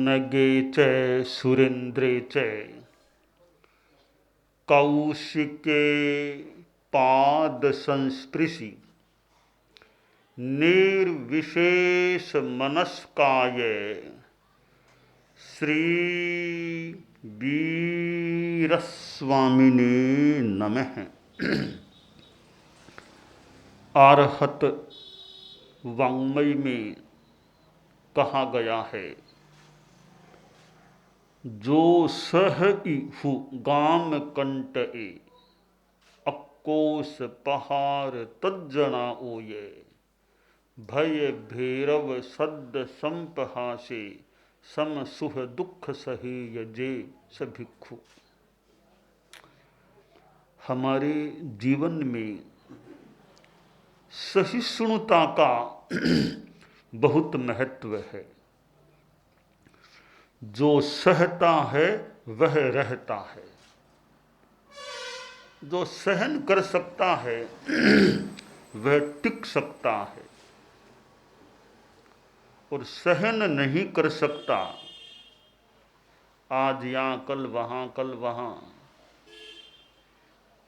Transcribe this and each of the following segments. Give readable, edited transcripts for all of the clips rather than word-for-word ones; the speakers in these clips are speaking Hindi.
नगे च सुरेन्द्रे च कौशिके पाद संस्पृशि निर्विशेष मनस्काय श्री वीरस्वामिने नमः। आरहत वाङ्मय में कहा गया है, जो सह इहु गाम कंट ए अक्कोस पहार तज्जना ओये भय भैरव सद्द संपहासे सम सुह दुख सहे यजे सभिक्षु। हमारे जीवन में सहिष्णुता का बहुत महत्व है। जो सहता है वह रहता है। जो सहन कर सकता है वह टिक सकता है, और सहन नहीं कर सकता, आज यहाँ कल वहाँ कल वहाँ,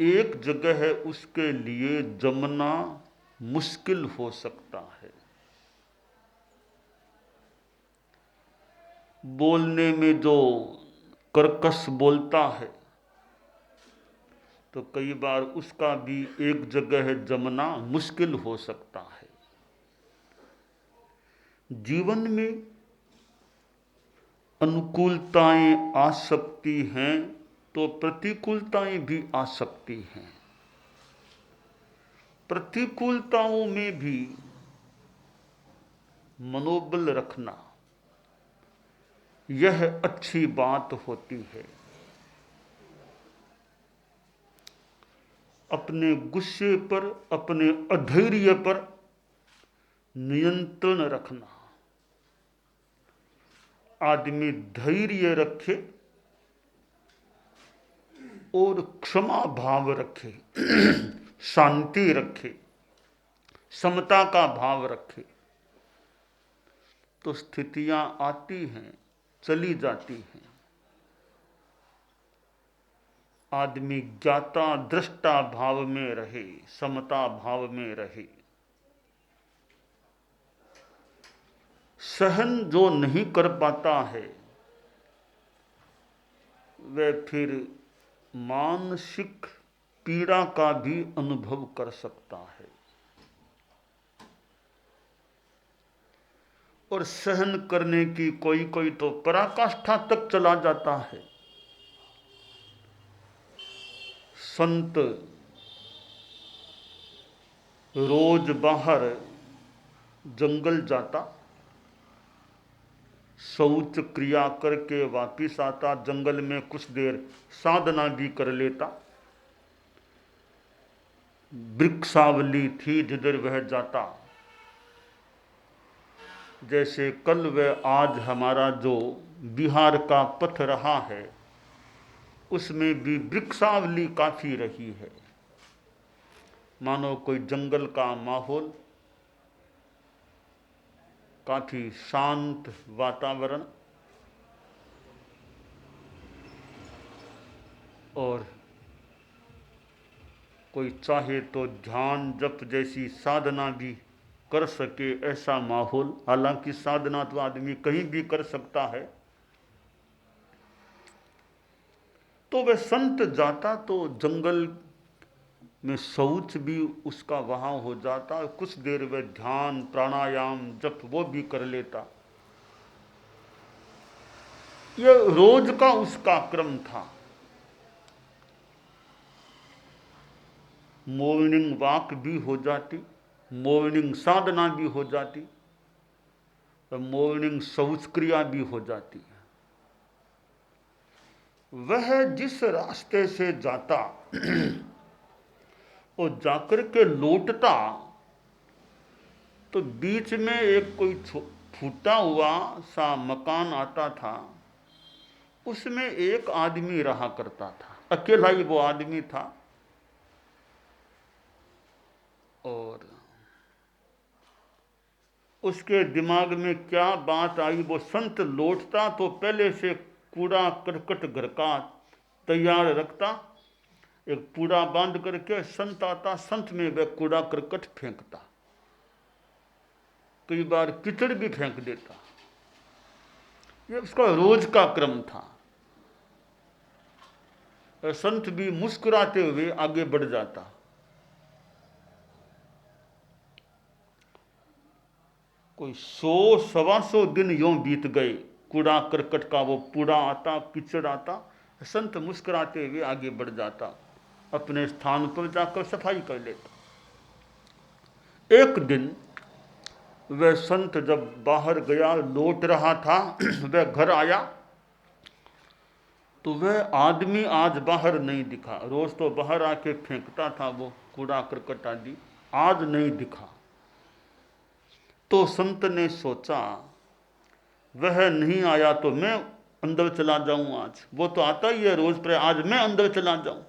एक जगह है, उसके लिए जमना मुश्किल हो सकता है। बोलने में जो कर्कश बोलता है तो कई बार उसका भी एक जगह है जमना मुश्किल हो सकता है। जीवन में अनुकूलताएं आ सकती हैं तो प्रतिकूलताएं भी आ सकती हैं। प्रतिकूलताओं में भी मनोबल रखना यह अच्छी बात होती है। अपने गुस्से पर, अपने अधैर्य पर नियंत्रण रखना। आदमी धैर्य रखे और क्षमा भाव रखे, शांति रखे, समता का भाव रखे, तो स्थितियां आती हैं, चली जाती हैं। आदमी ज्ञाता दृष्टा भाव में रहे, समता भाव में रहे। सहन जो नहीं कर पाता है वह फिर मानसिक पीड़ा का भी अनुभव कर सकता है। और सहन करने की कोई कोई तो पराकाष्ठा तक चला जाता है। संत रोज बाहर जंगल जाता, शौच क्रिया करके वापिस आता, जंगल में कुछ देर साधना भी कर लेता। वृक्षावली थी जिधर वह जाता। जैसे कल व आज हमारा जो बिहार का पथ रहा है उसमें भी वृक्षावली काफी रही है। मानो कोई जंगल का माहौल, काफी शांत वातावरण, और कोई चाहे तो ध्यान जप जैसी साधना भी कर सके ऐसा माहौल। हालांकि साधना तो आदमी कहीं भी कर सकता है। तो वह संत जाता तो जंगल में शौच भी उसका वहां हो जाता, कुछ देर वह ध्यान प्राणायाम जप वो भी कर लेता। यह रोज का उसका क्रम था। मॉर्निंग वॉक भी हो जाती, मॉर्निंग साधना भी हो जाती, और मॉर्निंग शौच क्रिया भी हो जाती। वह जिस रास्ते से जाता और जाकर के लौटता तो बीच में एक कोई फूटा हुआ सा मकान आता था, उसमें एक आदमी रहा करता था। अकेला ही वो आदमी था। और उसके दिमाग में क्या बात आई, वो संत लौटता तो पहले से कूड़ा करकट घर का तैयार रखता, एक पूड़ा बांध करके संत आता, संत में वह कूड़ा करकट फेंकता, कई बार कीचड़ भी फेंक देता। ये उसका रोज का क्रम था। संत भी मुस्कुराते हुए आगे बढ़ जाता। कोई 100-125 दिन यूं बीत गए, कूड़ा करकट का वो कूड़ा आता, कीचड़ आता, संत मुस्कुराते हुए आगे बढ़ जाता, अपने स्थान पर जाकर सफाई कर लेता। एक दिन वह संत जब बाहर गया, लौट रहा था, वह घर आया तो वह आदमी आज बाहर नहीं दिखा। रोज तो बाहर आके फेंकता था वो कूड़ा करकट आदि, आज नहीं दिखा। तो संत ने सोचा वह नहीं आया तो मैं अंदर चला जाऊं, आज वो तो आता ही है रोज, पर आज मैं अंदर चला जाऊं।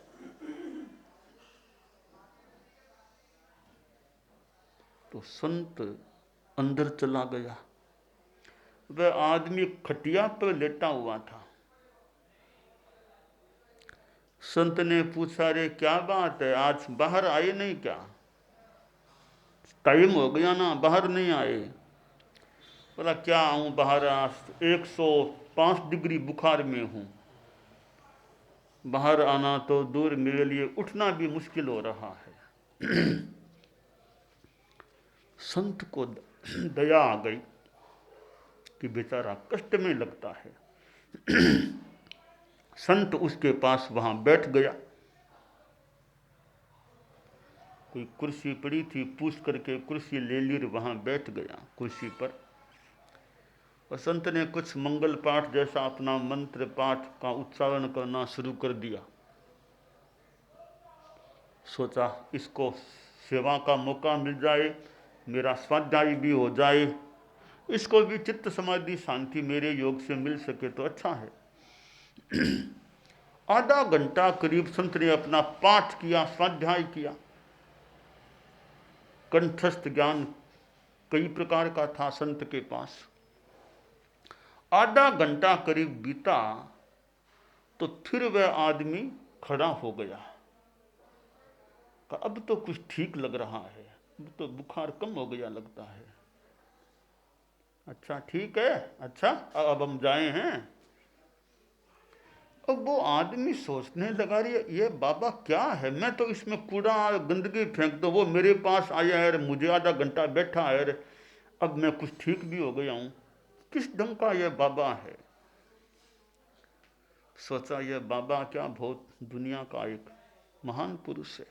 तो संत अंदर चला गया। वह आदमी खटिया पर लेटा हुआ था। संत ने पूछा, रे क्या बात है, आज बाहर आए नहीं क्या? टाइम हो गया ना, बाहर नहीं आए। बोला क्या आऊं बाहर, आज 105 डिग्री बुखार में हूं, बाहर आना तो दूर, मेरे लिए उठना भी मुश्किल हो रहा है। संत को दया आ गई कि बेचारा कष्ट में लगता है। संत उसके पास वहां बैठ गया। कोई कुर्सी पड़ी थी, पूछ करके कुर्सी ले ली, वहां बैठ गया कुर्सी पर। और संत ने कुछ मंगल पाठ जैसा अपना मंत्र पाठ का उच्चारण करना शुरू कर दिया। सोचा इसको सेवा का मौका मिल जाए, मेरा स्वाध्याय भी हो जाए, इसको भी चित्त समाधि शांति मेरे योग से मिल सके तो अच्छा है। आधा घंटा करीब संत ने अपना पाठ किया, स्वाध्याय किया। कंठस्थ ज्ञान कई प्रकार का था संत के पास। आधा घंटा करीब बीता तो फिर वह आदमी खड़ा हो गया। अब तो कुछ ठीक लग रहा है, अब तो बुखार कम हो गया लगता है। अच्छा ठीक है, अच्छा अब हम जाए हैं। अब वो आदमी सोचने लगा, ये बाबा क्या है, मैं तो इसमें कूड़ा गंदगी फेंक दो, वो मेरे पास आया है, मुझे आधा घंटा बैठा है, अब मैं कुछ ठीक भी हो गया हूं, किस ढंग का ये बाबा है। सोचा ये बाबा क्या, बहुत दुनिया का एक महान पुरुष है।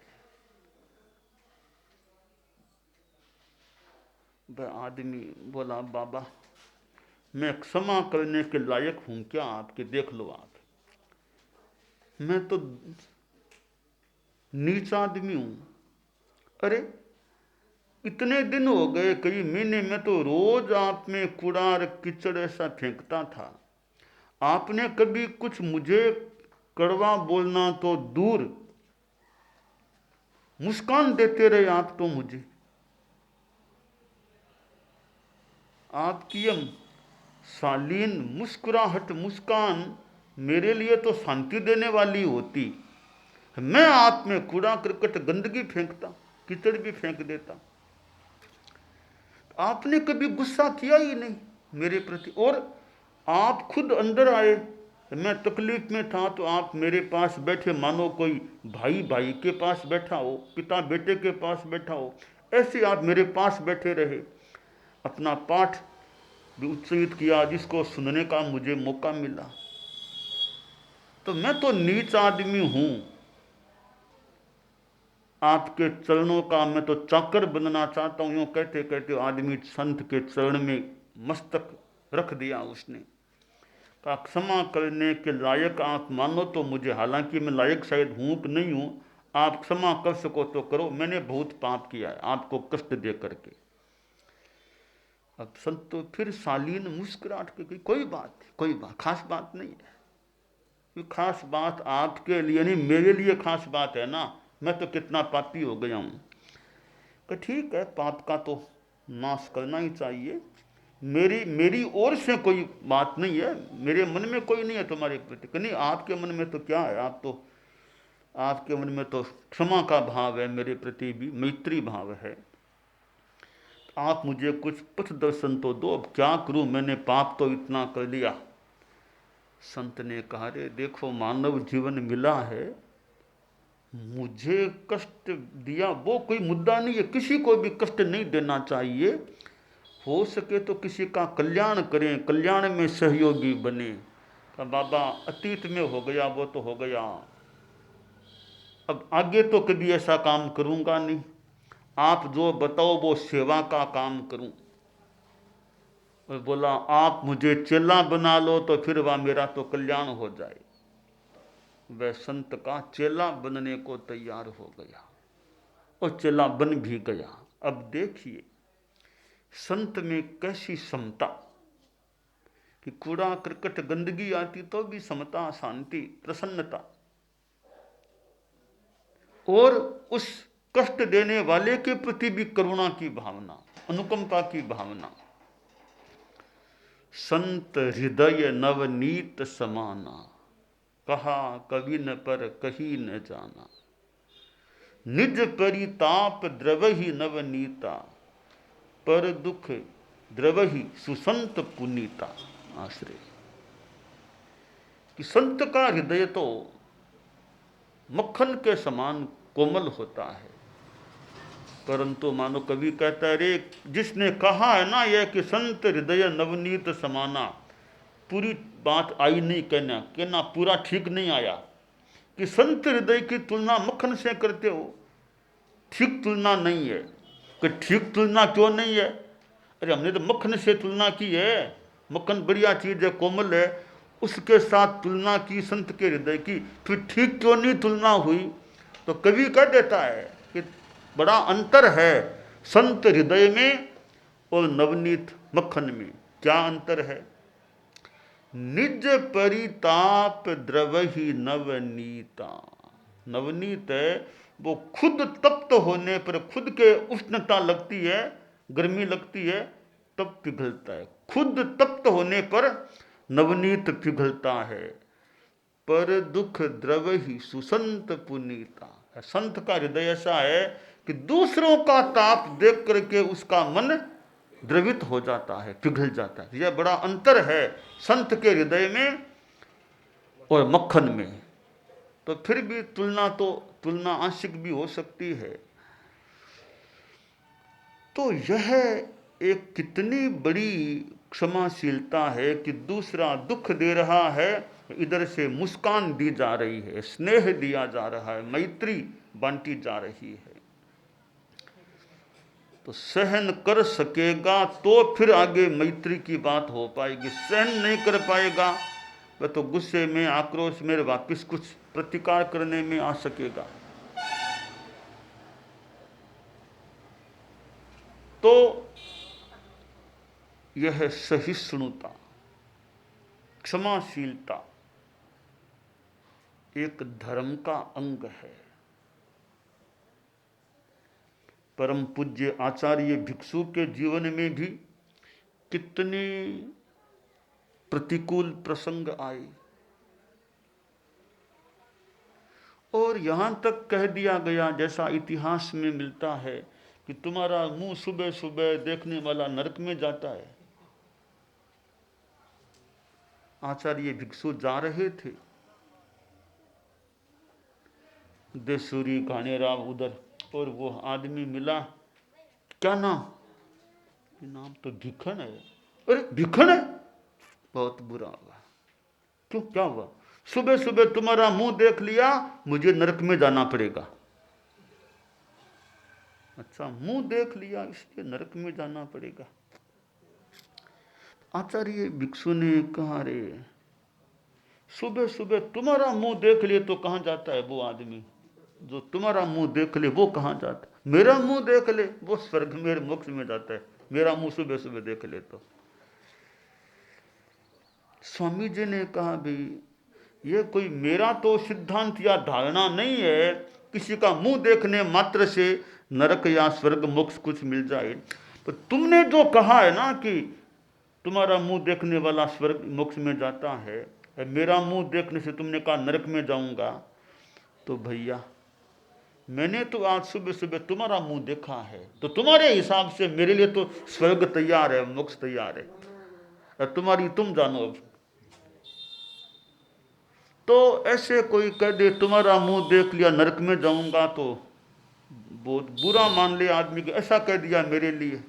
वह आदमी बोला, बाबा मैं क्षमा करने के लायक हूं क्या आपके, देख लो आप, मैं तो नीच आदमी हूं। अरे इतने दिन हो गए, कई महीने में तो रोज आप में कूड़ा और कीचड़ ऐसा फेंकता था, आपने कभी कुछ मुझे कड़वा बोलना तो दूर, मुस्कान देते रहे आप तो मुझे। आपकी ये शालीन मुस्कुराहट, मुस्कान मेरे लिए तो शांति देने वाली होती, मैं आप में कूड़ा करकट गंदगी फेंकता, कीचड़ भी फेंक देता। आपने कभी गुस्सा किया ही नहीं मेरे प्रति, और आप खुद अंदर आए, मैं तकलीफ में था तो आप मेरे पास बैठे, मानो कोई भाई भाई के पास बैठा हो, पिता बेटे के पास बैठा हो, ऐसे आप मेरे पास बैठे रहे। अपना पाठ भी उच्चरित किया जिसको सुनने का मुझे मौका मिला। तो मैं तो नीच आदमी हूं, आपके चरणों का मैं तो चाकर बनना चाहता हूं। यूं कहते कहते आदमी संत के चरण में मस्तक रख दिया उसने। कहा क्षमा करने के लायक आप मानो तो मुझे, हालांकि मैं लायक शायद हूं कि नहीं हूं, आप क्षमा कर सको तो करो, मैंने बहुत पाप किया है आपको कष्ट दे करके। अब संत तो फिर शालीन मुस्कुराहट के, कोई बात, कोई बात, खास बात नहीं है। खास बात आपके लिए नहीं, मेरे लिए खास बात है ना, मैं तो कितना पापी हो गया हूं। कि ठीक है, पाप का तो नाश करना ही चाहिए। मेरी मेरी ओर से कोई बात नहीं है, मेरे मन में कोई नहीं है तुम्हारे प्रति। नहीं, आपके मन में तो क्या है, आपके मन में तो क्षमा का भाव है, मेरे प्रति भी मैत्री भाव है। आप मुझे कुछ पथ दर्शन तो दो, अब क्या करूं, मैंने पाप तो इतना कर लिया। संत ने कहा, रे देखो, मानव जीवन मिला है, मुझे कष्ट दिया वो कोई मुद्दा नहीं है, किसी को भी कष्ट नहीं देना चाहिए। हो सके तो किसी का कल्याण करें, कल्याण में सहयोगी बने। कहा, बाबा अतीत में हो गया वो तो हो गया, अब आगे तो कभी ऐसा काम करूंगा नहीं। आप जो बताओ वो सेवा का काम करूं। और बोला, आप मुझे चेला बना लो तो फिर वह मेरा तो कल्याण हो जाए। वह संत का चेला बनने को तैयार हो गया और चेला बन भी गया। अब देखिए संत में कैसी समता, कि कूड़ा करकट गंदगी आती तो भी समता, शांति, प्रसन्नता, और उस कष्ट देने वाले के प्रति भी करुणा की भावना, अनुकंपा की भावना। संत हृदय नवनीत समाना, कहा कवि न पर कही न जाना। निज परिताप द्रवहि नवनीता, पर दुख द्रवहि सुसंत पुनीता। आश्रय कि संत का हृदय तो मक्खन के समान कोमल होता है, परंतु मानो कवि कहता है, रे जिसने कहा है ना यह कि संत हृदय नवनीत समाना, पूरी बात आई नहीं, कहना पूरा ठीक नहीं आया। कि संत हृदय की तुलना मक्खन से करते हो, ठीक तुलना नहीं है। कि ठीक तुलना क्यों नहीं है? अरे हमने तो मक्खन से तुलना की है, मक्खन बढ़िया चीज है, कोमल है, उसके साथ तुलना की संत के हृदय की, फिर ठीक क्यों नहीं तुलना हुई? तो कवि कह देता है कि बड़ा अंतर है संत हृदय में और नवनीत मक्खन में। क्या अंतर है? निज परिताप द्रवहि नवनीता। नवनीत है वो खुद तप्त होने पर, खुद के उष्णता लगती है, गर्मी लगती है, तब पिघलता है। खुद तप्त होने पर नवनीत पिघलता है। पर दुख द्रवहि सुसंत पुनीता। संत का हृदय ऐसा है कि दूसरों का ताप देख करके उसका मन द्रवित हो जाता है, पिघल जाता है। यह बड़ा अंतर है संत के हृदय में और मक्खन में। तो फिर भी तुलना आंशिक भी हो सकती है। तो यह एक कितनी बड़ी क्षमाशीलता है कि दूसरा दुख दे रहा है, इधर से मुस्कान दी जा रही है, स्नेह दिया जा रहा है, मैत्री बांटी जा रही है। तो सहन कर सकेगा तो फिर आगे मैत्री की बात हो पाएगी। सहन नहीं कर पाएगा वह तो गुस्से में, आक्रोश में वापस कुछ प्रतिकार करने में आ सकेगा। तो यह सहिष्णुता, क्षमाशीलता एक धर्म का अंग है। परम पूज्य आचार्य भिक्षु के जीवन में भी कितने प्रतिकूल प्रसंग आए, और यहां तक कह दिया गया, जैसा इतिहास में मिलता है, कि तुम्हारा मुंह सुबह सुबह देखने वाला नरक में जाता है। आचार्य भिक्षु जा रहे थे, देसूरी घाणेराव उधर, और वो आदमी मिला, क्या नाम? नाम तो भिखन है। अरे भिखन है, बहुत बुरा हुआ। क्यों, क्या हुआ? सुबह सुबह तुम्हारा मुंह देख लिया, मुझे नरक में जाना पड़ेगा। अच्छा, मुंह देख लिया इसलिए नरक में जाना पड़ेगा? आचार्य भिक्षु ने कहा, रे सुबह सुबह तुम्हारा मुंह देख लिए तो कहां जाता है वो आदमी? जो तुम्हारा मुंह देख ले वो कहां जाता है? मेरा मुंह देख ले वो स्वर्ग में, मोक्ष में जाता है। मेरा मुंह सुबह सुबह देख ले तो। स्वामी जी ने कहा, भाई ये कोई मेरा तो सिद्धांत या धारणा नहीं है किसी का मुंह देखने मात्र से नरक या स्वर्ग मोक्ष कुछ मिल जाए। तो तुमने जो कहा है ना कि तुम्हारा मुंह देखने वाला स्वर्ग मोक्ष में जाता है, मेरा मुंह देखने से तुमने कहा नरक में जाऊंगा, तो भैया मैंने तो आज सुबह सुबह तुम्हारा मुंह देखा है, तो तुम्हारे हिसाब से मेरे लिए तो स्वर्ग तैयार है, मोक्ष तैयार है, और तुम्हारी तुम जानो। अब तो ऐसे कोई कह दे तुम्हारा मुंह देख लिया नरक में जाऊंगा, तो बहुत बुरा मान ले आदमी को, ऐसा कह दिया मेरे लिए।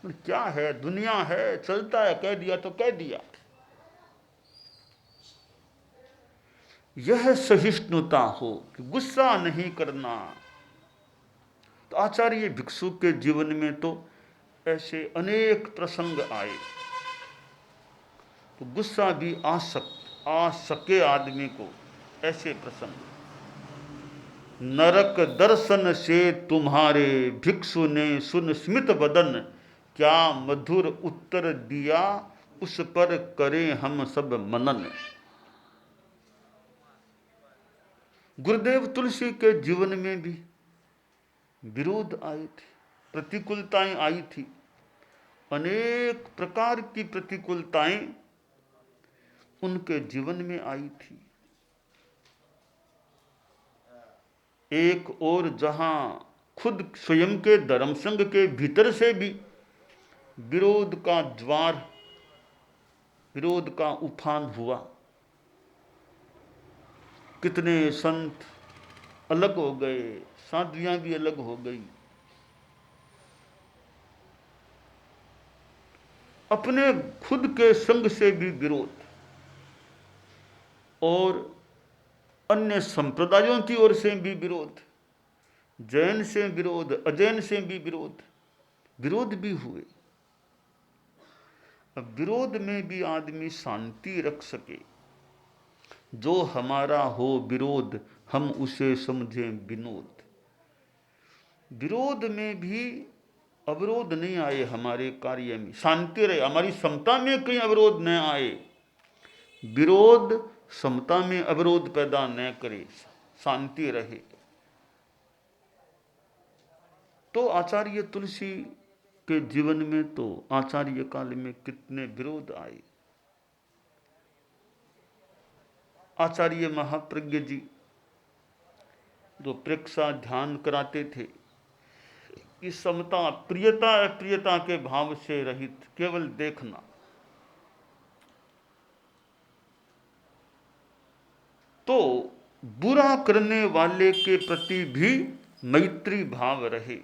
क्या है, दुनिया है, चलता है, कह दिया तो कह दिया। यह सहिष्णुता हो कि गुस्सा नहीं करना। तो आचार्य भिक्षु के जीवन में तो ऐसे अनेक प्रसंग आए, तो गुस्सा भी आ सके आदमी को, ऐसे प्रसंग। नरक दर्शन से तुम्हारे भिक्षु ने सुन स्मित बदन, क्या मधुर उत्तर दिया उस पर करें हम सब मनन। गुरुदेव तुलसी के जीवन में भी विरोध आए थे, प्रतिकूलताएं आई थी, अनेक प्रकार की प्रतिकूलताएं उनके जीवन में आई थी। एक और जहां खुद स्वयं के धर्म संघ के भीतर से भी विरोध का ज्वार, विरोध का उफान हुआ, कितने संत अलग हो गए, साध्वियां भी अलग हो गई, अपने खुद के संग से भी विरोध, और अन्य संप्रदायों की ओर से भी विरोध, जैन से विरोध, अजैन से भी विरोध, विरोध भी हुए। अब विरोध में भी आदमी शांति रख सके, जो हमारा हो विरोध हम उसे समझें विनोद। विरोध में भी अवरोध नहीं आए हमारे कार्य में, शांति रहे, हमारी समता में कहीं अवरोध न आए, विरोध समता में अवरोध पैदा न करे, शांति रहे। तो आचार्य तुलसी के जीवन में तो आचार्य काल में कितने विरोध आए। आचार्य महाप्रज्ञ जी जो प्रेक्षा ध्यान कराते थे, इस समता प्रियता अप्रियता के भाव से रहित, केवल देखना, तो बुरा करने वाले के प्रति भी मैत्री भाव रहे।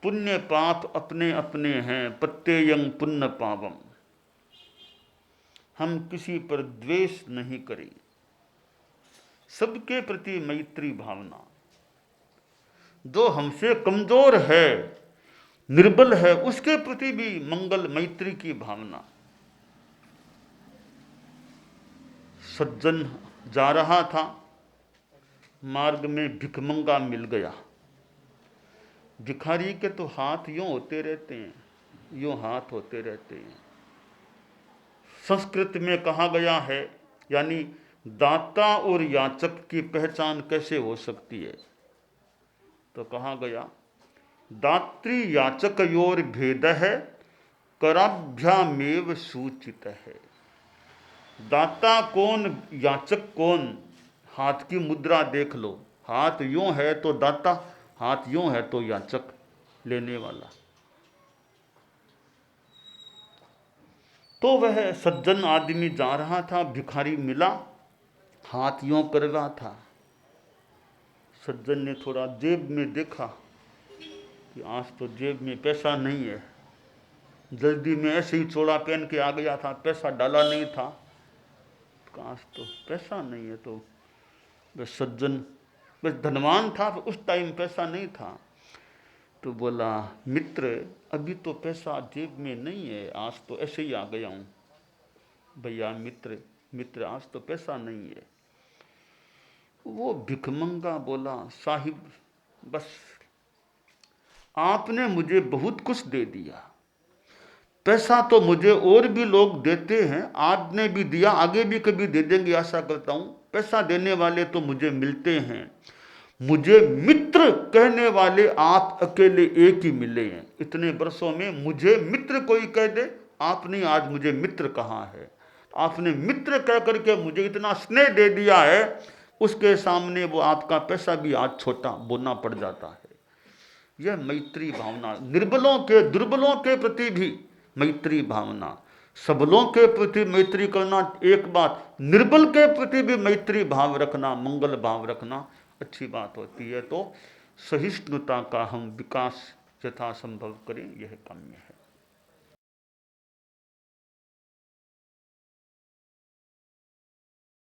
पुण्य पाप अपने अपने हैं, प्रत्ययं पुण्य पावम। हम किसी पर द्वेष नहीं करें, सबके प्रति मैत्री भावना। जो हमसे कमजोर है, निर्बल है, उसके प्रति भी मंगल मैत्री की भावना। सज्जन जा रहा था, मार्ग में भिखमंगा मिल गया। भिखारी के तो हाथ यूं होते रहते हैं, यूं हाथ होते रहते हैं। संस्कृत में कहा गया है, यानी दाता और याचक की पहचान कैसे हो सकती है, तो कहा गया दात्री याचकयोर भेद है, कराभ्यामेव सूचित है। दाता कौन, याचक कौन, हाथ की मुद्रा देख लो, हाथ यूं है तो दाता, हाथ यूं है तो याचक, लेने वाला। तो वह सज्जन आदमी जा रहा था, भिखारी मिला, हाथ यूं कर रहा था। सज्जन ने थोड़ा जेब में देखा कि आज तो जेब में पैसा नहीं है, जल्दी में ऐसे ही चोला पहन के आ गया था, पैसा डाला नहीं था, आज तो पैसा नहीं है। तो वह सज्जन बस धनवान था, उस टाइम पैसा नहीं था, तो बोला मित्र अभी तो पैसा जेब में नहीं है, आज तो ऐसे ही आ गया हूँ। भैया मित्र आज तो पैसा नहीं है। वो भिखमंगा बोला साहिब बस आपने मुझे बहुत कुछ दे दिया, पैसा तो मुझे और भी लोग देते हैं, आपने भी दिया, आगे भी कभी दे देंगे आशा करता हूँ। पैसा देने वाले तो मुझे मिलते हैं, मुझे मित्र कहने वाले आप अकेले एक ही मिले हैं। इतने वर्षों में मुझे मित्र कोई कह दे, आपने आज मुझे मित्र कहा है, आपने मित्र कह करके मुझे इतना स्नेह दे दिया है, उसके सामने वो आपका पैसा भी आज छोटा बोलना पड़ जाता है। यह मैत्री भावना, निर्बलों के दुर्बलों के प्रति भी मैत्री भावना, सबलों के प्रति मैत्री करना एक बात, निर्बल के प्रति भी मैत्री भाव रखना, मंगल भाव रखना अच्छी बात होती है। तो सहिष्णुता का हम विकास यथासंभव करें, यह काम्य है।